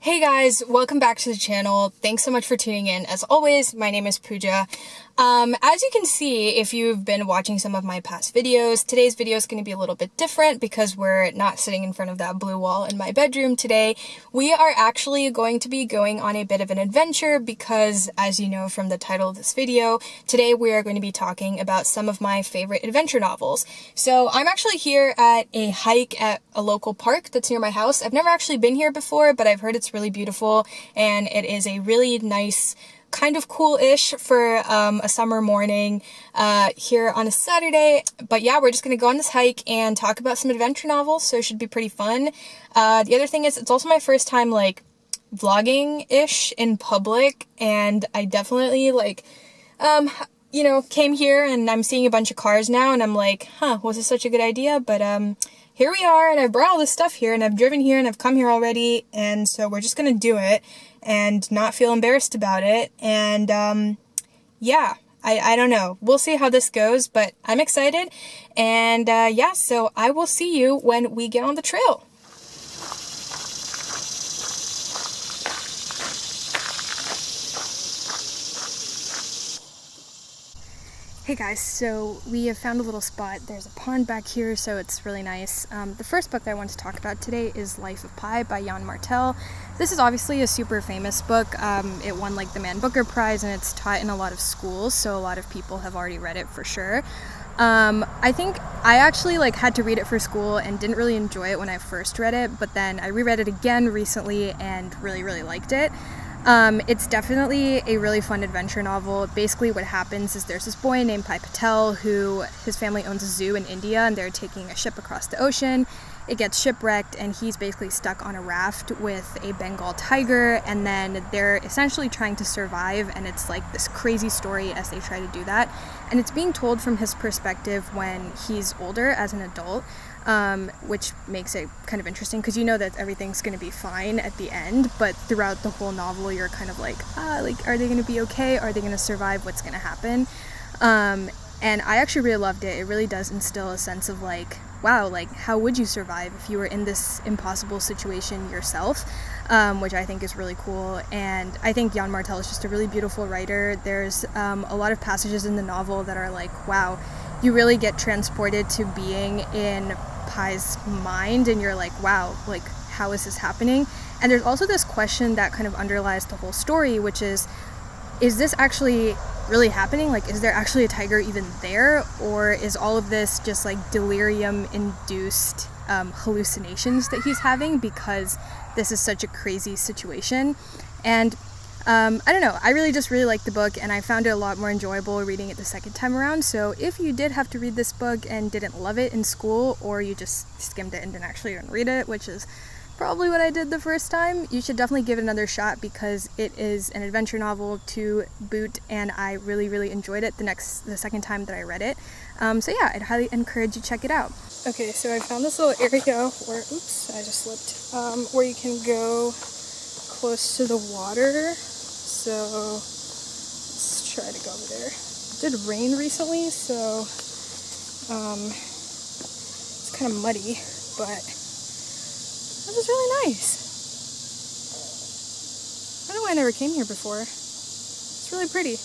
Hey guys, welcome back to the channel. Thanks so much for tuning in. As always, my name is Pooja. As you can see, if you've been watching some of my past videos, today's video is going to be a little bit different because we're not sitting in front of that blue wall in my bedroom today. We are actually going to be going on a bit of an adventure because, as you know from the title of this video, today we are going to be talking about some of my favorite adventure novels. So I'm actually here at a hike at a local park that's near my house. I've never actually been here before, but I've heard it's really beautiful and it is a really nice, kind of cool-ish for a summer morning here on a Saturday. But yeah, we're just gonna go on this hike and talk about some adventure novels, so it should be pretty fun. The other thing is, it's also my first time like vlogging-ish in public, and I definitely like came here and I'm seeing a bunch of cars now and I'm like, was this such a good idea? But here we are, and I brought all this stuff here, and I've driven here, and I've come here already, and so we're just gonna do it, and not feel embarrassed about it, and, yeah, I don't know. We'll see how this goes, but I'm excited, and, yeah, so I will see you when we get on the trail. Hey guys, so we have found a little spot. There's a pond back here, so it's really nice. The first book that I want to talk about today is Life of Pi by Yann Martel. This is obviously a super famous book. It won like the Man Booker Prize, and it's taught in a lot of schools, so a lot of people have already read it for sure. I think I actually had to read it for school and didn't really enjoy it when I first read it, but then I reread it again recently and really liked it. It's definitely a really fun adventure novel. Basically what happens is there's this boy named Pi Patel who his family owns a zoo in India, and they're taking a ship across the ocean. It gets shipwrecked and he's basically stuck on a raft with a Bengal tiger, and then they're essentially trying to survive, and it's like this crazy story as they try to do that. And it's being told from his perspective when he's older as an adult. Which makes it kind of interesting because you know that everything's going to be fine at the end, but throughout the whole novel you're kind of like, are they going to be okay? Are they going to survive? What's going to happen? And I actually really loved it. It really does instill a sense of like, wow, like how would you survive if you were in this impossible situation yourself? Which I think is really cool. And I think Yann Martel is just a really beautiful writer. There's a lot of passages in the novel that are like, wow, you really get transported to being in Pi's mind, and you're like, wow, like how is this happening? And there's also this question that kind of underlies the whole story, which is this actually really happening? Like, is there actually a tiger even there, or is all of this just like delirium induced hallucinations that he's having because this is such a crazy situation? And I don't know, I really liked the book, and I found it a lot more enjoyable reading it the second time around. So if you did have to read this book and didn't love it in school, or you just skimmed it and didn't actually even read it, which is probably what I did the first time, you should definitely give it another shot because it is an adventure novel to boot, and I really enjoyed it the second time that I read it. So yeah, I'd highly encourage you to check it out. Okay, so I found this little area where, oops, I just slipped, where you can go close to the water. So let's try to go over there. It did rain recently, so it's kind of muddy, but this is really nice. I don't know why I never came here before. It's really pretty.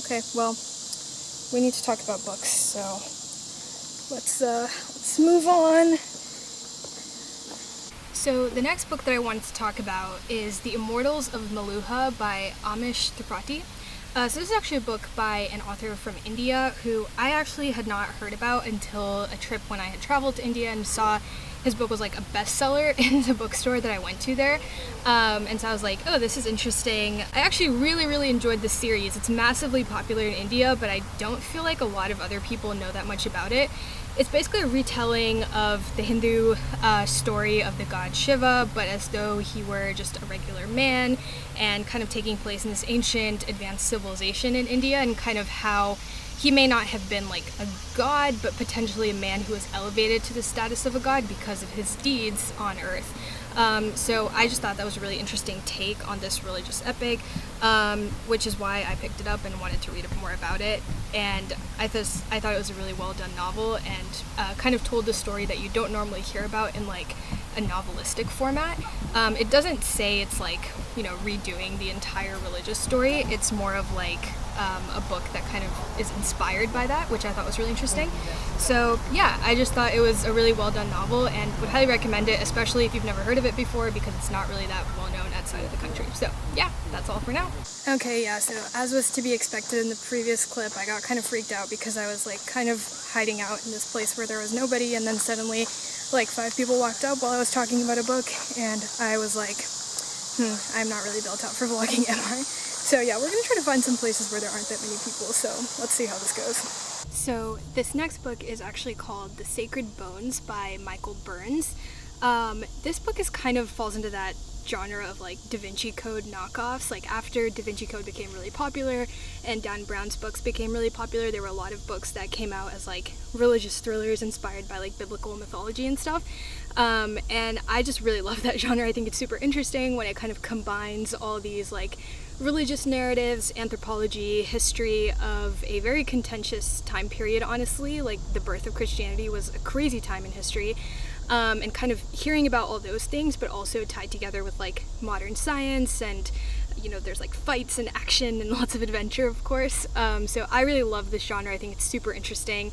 Okay, well, we need to talk about books, so let's move on. So the next book that I wanted to talk about is The Immortals of Meluha by Amish. So this is actually a book by an author from India who I actually had not heard about until a trip when I had traveled to India and saw his book was like a bestseller in the bookstore that I went to there. And so I was like, oh, this is interesting. I actually really enjoyed this series. It's massively popular in India, but I don't feel like a lot of other people know that much about it. It's basically a retelling of the Hindu story of the god Shiva, but as though he were just a regular man, and kind of taking place in this ancient advanced civilization in India, and kind of how he may not have been like a god, but potentially a man who was elevated to the status of a god because of his deeds on Earth. So I just thought that was a really interesting take on this religious epic, which is why I picked it up and wanted to read more about it. And I thought it was a really well done novel, and kind of told the story that you don't normally hear about in like a novelistic format. It doesn't say it's like, you know, redoing the entire religious story. It's more of like a book that kind of is inspired by that, which I thought was really interesting. So yeah, I just thought it was a really well done novel and would highly recommend it, especially if you've never heard of it before, because it's not really that well known outside of the country. So yeah, that's all for now. Okay, yeah, so as was to be expected in the previous clip, I got kind of freaked out because I was like kind of hiding out in this place where there was nobody, and then suddenly like 5 people walked up while I was talking about a book, and I was like, I'm not really built out for vlogging, am I? So yeah, we're gonna try to find some places where there aren't that many people, so let's see how this goes. So this next book is actually called The Sacred Bones by Michael Byrnes. This book is kind of falls into that genre of like Da Vinci Code knockoffs. Like after Da Vinci Code became really popular and Dan Brown's books became really popular, there were a lot of books that came out as like religious thrillers inspired by like biblical mythology and stuff. And I just really love that genre. I think it's super interesting when it kind of combines all these like religious narratives, anthropology, history of a very contentious time period, honestly. Like the birth of Christianity was a crazy time in history. And kind of hearing about all those things, but also tied together with like modern science, and you know, there's like fights and action and lots of adventure, of course. So I really love this genre. I think it's super interesting.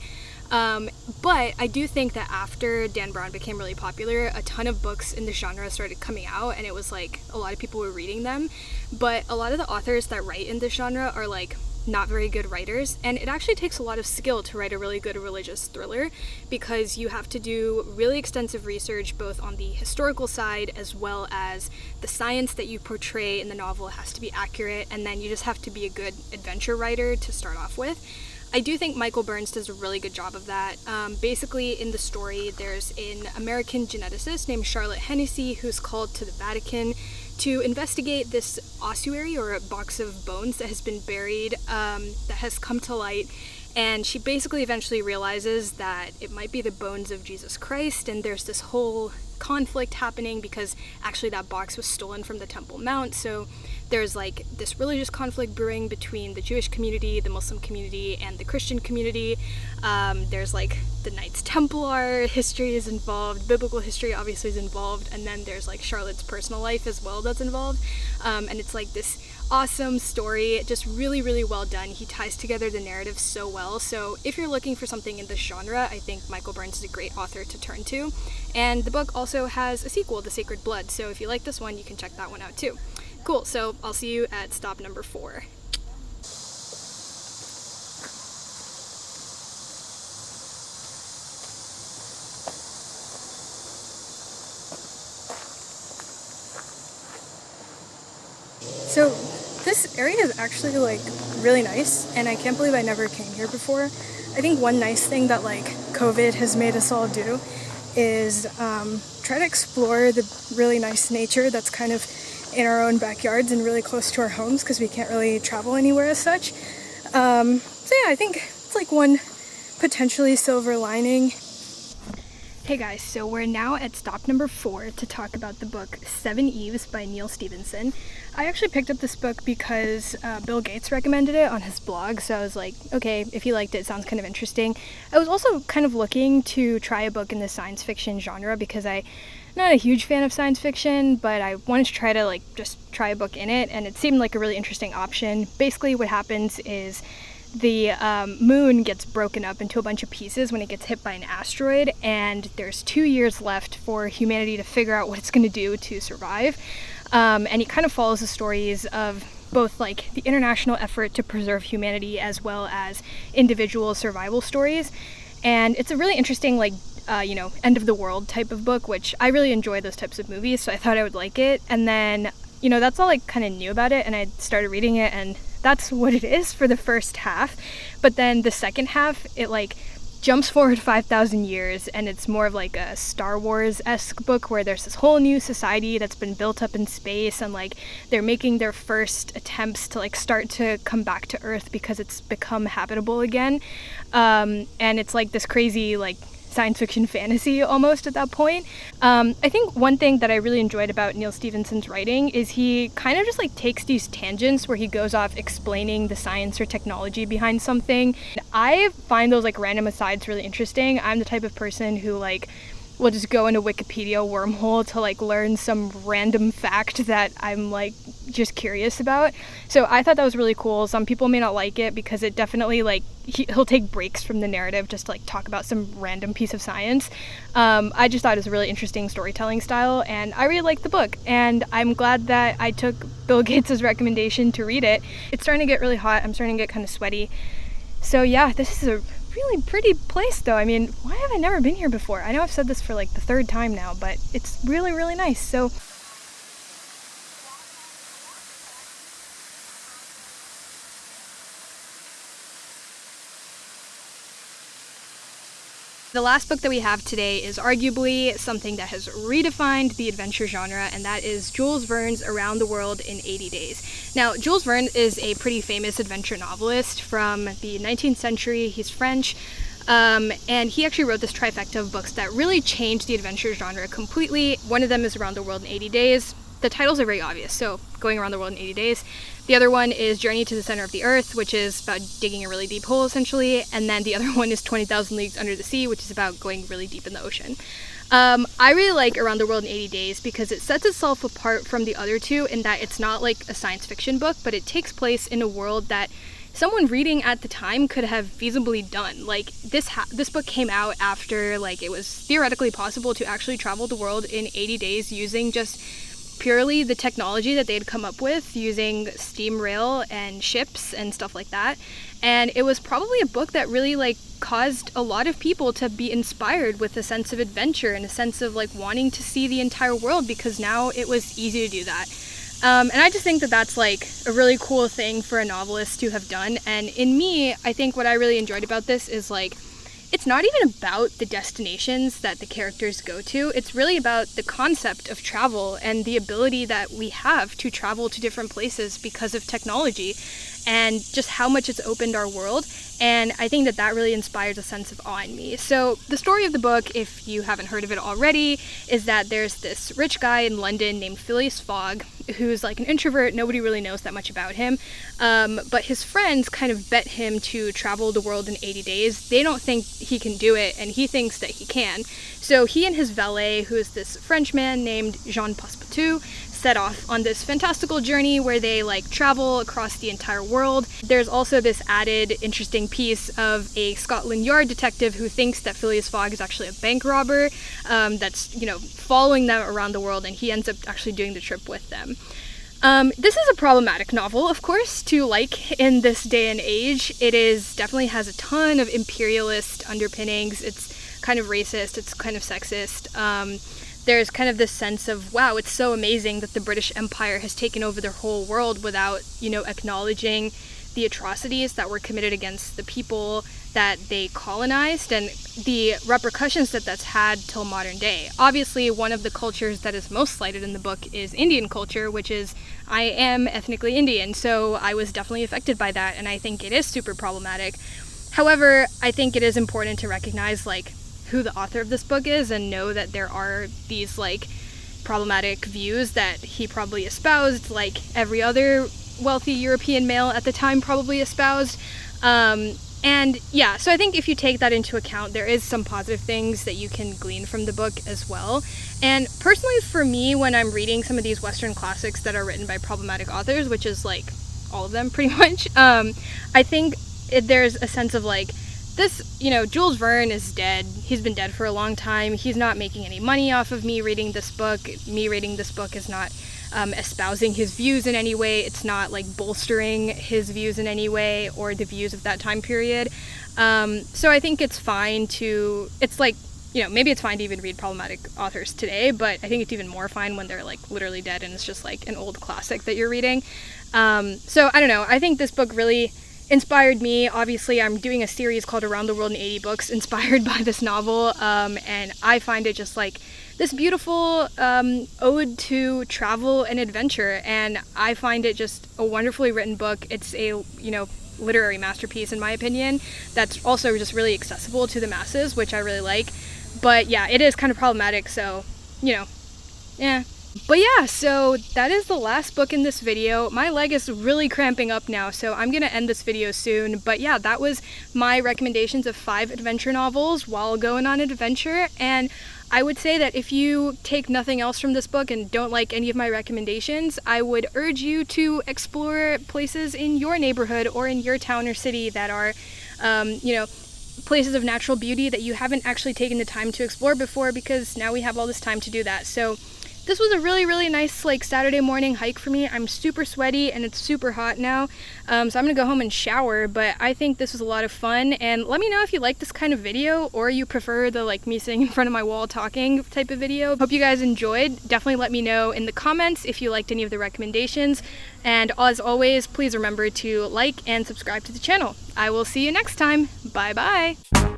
But I do think that after Dan Brown became really popular, a ton of books in the genre started coming out, and it was like a lot of people were reading them. But a lot of the authors that write in this genre are like not very good writers, and it actually takes a lot of skill to write a really good religious thriller, because you have to do really extensive research both on the historical side as well as the science that you portray in the novel has to be accurate, and then you just have to be a good adventure writer to start off with. I do think Michael Byrnes does a really good job of that. Basically, in the story, there's an American geneticist named Charlotte Hennessy who's called to the Vatican to investigate this ossuary, or a box of bones that has been buried, that has come to light. And she basically eventually realizes that it might be the bones of Jesus Christ, and there's this whole conflict happening because actually that box was stolen from the Temple Mount. So there's like this religious conflict brewing between the Jewish community, the Muslim community, and the Christian community. There's like the Knights Templar history is involved, biblical history obviously is involved, and then there's like Charlotte's personal life as well that's involved. And it's like this awesome story, just really, really well done. He ties together the narrative so well. So if you're looking for something in this genre, I think Michael Byrnes is a great author to turn to. And the book also has a sequel, The Sacred Blood, so if you like this one, you can check that one out too. Cool, so I'll see you at stop number 4. So this area is actually like really nice, and I can't believe I never came here before. I think one nice thing that like COVID has made us all do is try to explore the really nice nature that's kind of in our own backyards and really close to our homes, because we can't really travel anywhere as such. So yeah, I think it's like one potentially silver lining. Hey guys, so we're now at stop number 4 to talk about the book Seveneves by Neal Stephenson. I actually picked up this book because Bill Gates recommended it on his blog, so I was like, okay, if he liked it, it sounds kind of interesting. I was also kind of looking to try a book in the science fiction genre because I'm not a huge fan of science fiction, but I wanted to try to like just try a book in it, and it seemed like a really interesting option. Basically what happens is the moon gets broken up into a bunch of pieces when it gets hit by an asteroid, and there's 2 years left for humanity to figure out what it's going to do to survive. And it kind of follows the stories of both like the international effort to preserve humanity as well as individual survival stories. And it's a really interesting like end of the world type of book, which I really enjoy those types of movies, so I thought I would like it. And then that's all I kind of knew about it, and I started reading it, and that's what it is for the first half. But then the second half, it like jumps forward 5,000 years, and it's more of like a Star Wars-esque book where there's this whole new society that's been built up in space, and like they're making their first attempts to like start to come back to Earth because it's become habitable again. And it's like this crazy like science fiction fantasy almost at that point. I think one thing that I really enjoyed about Neal Stephenson's writing is he kind of just like takes these tangents where he goes off explaining the science or technology behind something. I find those like random asides really interesting. I'm the type of person who like will just go into Wikipedia wormhole to like learn some random fact that I'm like just curious about. So I thought that was really cool. Some people may not like it because it definitely like he'll take breaks from the narrative just to like talk about some random piece of science. I just thought it was a really interesting storytelling style, and I really liked the book, and I'm glad that I took Bill Gates's recommendation to read it. It's starting to get really hot. I'm starting to get kind of sweaty. So yeah, this is a really pretty place though. I mean, why have I never been here before? I know I've said this for like the third time now, but it's really, really nice. So the last book that we have today is arguably something that has redefined the adventure genre, and that is Jules Verne's Around the World in 80 Days. Now, Jules Verne is a pretty famous adventure novelist from the 19th century. He's French, and he actually wrote this trifecta of books that really changed the adventure genre completely. One of them is Around the World in 80 Days. The titles are very obvious, so Going Around the World in 80 Days. The other one is Journey to the Center of the Earth, which is about digging a really deep hole, essentially. And then the other one is 20,000 Leagues Under the Sea, which is about going really deep in the ocean. I really like Around the World in 80 Days because it sets itself apart from the other two in that it's not like a science fiction book, but it takes place in a world that someone reading at the time could have feasibly done. Like, this book came out after, like, it was theoretically possible to actually travel the world in 80 days using just purely the technology that they had come up with using steam rail and ships and stuff like that. And it was probably a book that really like caused a lot of people to be inspired with a sense of adventure and a sense of like wanting to see the entire world, because now it was easy to do that. And I just think that that's like a really cool thing for a novelist to have done. And in me, I think what I really enjoyed about this is like, it's not even about the destinations that the characters go to. It's really about the concept of travel and the ability that we have to travel to different places because of technology, and just how much it's opened our world. And I think that that really inspires a sense of awe in me. So the story of the book, if you haven't heard of it already, is that there's this rich guy in London named Phileas Fogg, who's like an introvert. Nobody really knows that much about him. But his friends kind of bet him to travel the world in 80 days. They don't think he can do it, and he thinks that he can. So he and his valet, who is this Frenchman named Jean Passepartout, set off on this fantastical journey where they like travel across the entire world. There's also this added interesting piece of a Scotland Yard detective who thinks that Phileas Fogg is actually a bank robber that's, you know, following them around the world, and he ends up actually doing the trip with them. This is a problematic novel, of course, to like in this day and age. It definitely has a ton of imperialist underpinnings. It's kind of racist, it's kind of sexist. There's kind of this sense of, wow, it's so amazing that the British Empire has taken over their whole world without, you know, acknowledging the atrocities that were committed against the people that they colonized and the repercussions that that's had till modern day. Obviously, one of the cultures that is most slighted in the book is Indian culture, which is, I am ethnically Indian, so I was definitely affected by that, and I think it is super problematic. However, I think it is important to recognize, like, who the author of this book is and know that there are these like problematic views that he probably espoused, like every other wealthy European male at the time probably espoused. And yeah, so I think if you take that into account, there is some positive things that you can glean from the book as well. And personally for me, when I'm reading some of these Western classics that are written by problematic authors, which is like all of them pretty much, I think there's a sense of like, this, you know, Jules Verne is dead. He's been dead for a long time. He's not making any money off of me reading this book. Me reading this book is not espousing his views in any way. It's not like bolstering his views in any way or the views of that time period. So I think it's fine to, it's like, you know, maybe it's fine to even read problematic authors today, but I think it's even more fine when they're like literally dead and it's just like an old classic that you're reading. So I don't know. I think this book really inspired me. Obviously, I'm doing a series called Around the World in 80 Books inspired by this novel, and I find it just like this beautiful ode to travel and adventure, and I find it just a wonderfully written book. It's a, you know, literary masterpiece in my opinion, that's also just really accessible to the masses, which I really like. But yeah, it is kind of problematic, so, you know, yeah. But yeah, so that is the last book in this video. My leg is really cramping up now, so I'm gonna end this video soon. But yeah, that was my recommendations of 5 adventure novels while going on an adventure. And I would say that if you take nothing else from this book and don't like any of my recommendations, I would urge you to explore places in your neighborhood or in your town or city that are, you know, places of natural beauty that you haven't actually taken the time to explore before, because now we have all this time to do that. So this was a really nice like Saturday morning hike for me. I'm super sweaty and it's super hot now, so I'm gonna go home and shower, but I think this was a lot of fun. And let me know if you like this kind of video or you prefer the like me sitting in front of my wall talking type of video. Hope you guys enjoyed. Definitely let me know in the comments if you liked any of the recommendations, and as always, please remember to like and subscribe to the channel. I will see you next time. Bye bye.